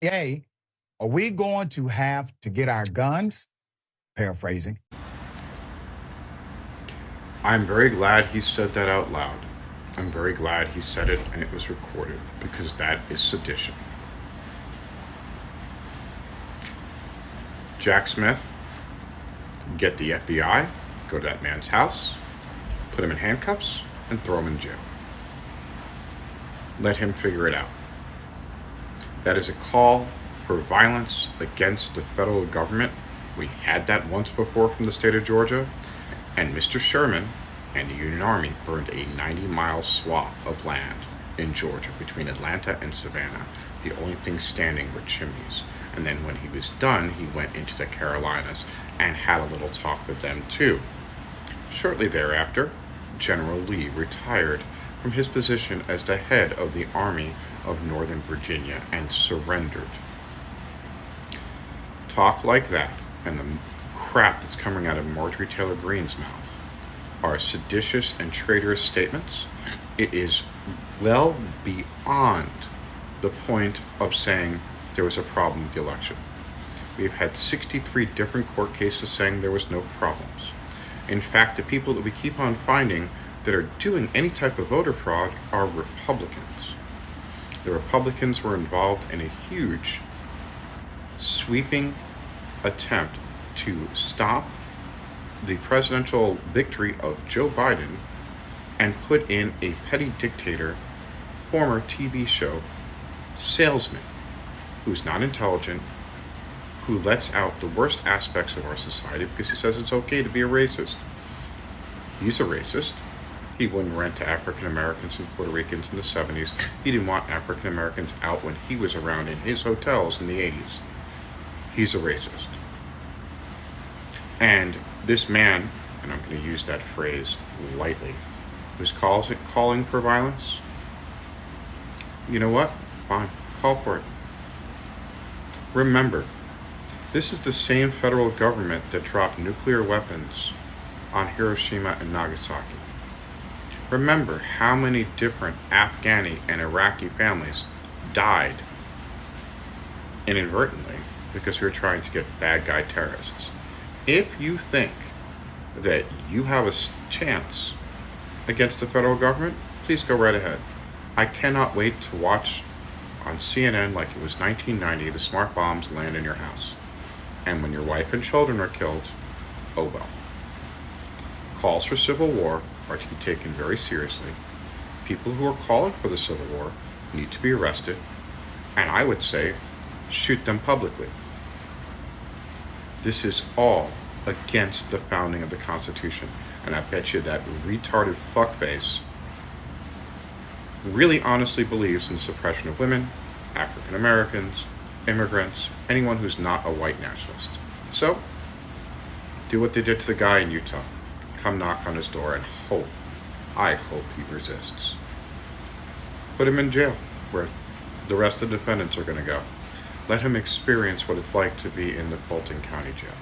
Hey, are we going to have to get our guns? Paraphrasing. I'm very glad he said that out loud. I'm very glad he said it and it was recorded because that is sedition. Jack Smith, get the FBI, go to that man's house, put him in handcuffs, and throw him in jail. Let him figure it out. That is a call for violence against the federal government. We had that once before from the state of Georgia, and Mr. Sherman and the Union Army burned a 90-mile swath of land in Georgia between Atlanta and Savannah. The only thing standing were chimneys. And then when he was done, he went into the Carolinas and had a little talk with them too. Shortly thereafter, General Lee retired from his position as the head of the Army of Northern Virginia and surrendered. Talk like that and the crap that's coming out of Marjorie Taylor Greene's mouth are seditious and traitorous statements. It is well beyond the point of saying there was a problem with the election. We've had 63 different court cases saying there was no problems. In fact, the people that we keep on finding that are doing any type of voter fraud are Republicans. The Republicans were involved in a huge, sweeping attempt to stop the presidential victory of Joe Biden and put in a petty dictator, former TV show salesman who's not intelligent, who lets out the worst aspects of our society because he says it's okay to be a racist. He's a racist. He wouldn't rent to African Americans and Puerto Ricans in the 70s. He didn't want African Americans out when he was around in his hotels in the 80s. He's a racist. And this man, and I'm going to use that phrase lightly, who's calling for violence, you know what? Fine. Call for it. Remember, this is the same federal government that dropped nuclear weapons on Hiroshima and Nagasaki. Remember how many different Afghani and Iraqi families died inadvertently because we were trying to get bad guy terrorists. If you think that you have a chance against the federal government, please go right ahead. I cannot wait to watch on CNN like it was 1990, the smart bombs land in your house. And when your wife and children are killed, oh well. Calls for civil war are to be taken very seriously. People who are calling for the civil war need to be arrested, and I would say, shoot them publicly. This is all against the founding of the Constitution, and I bet you that retarded fuckface really honestly believes in the suppression of women, African Americans, immigrants, anyone who's not a white nationalist. So, do what they did to the guy in Utah. Come knock on his door and I hope he resists. Put him in jail, where the rest of the defendants are going to go. Let him experience what it's like to be in the Fulton County Jail.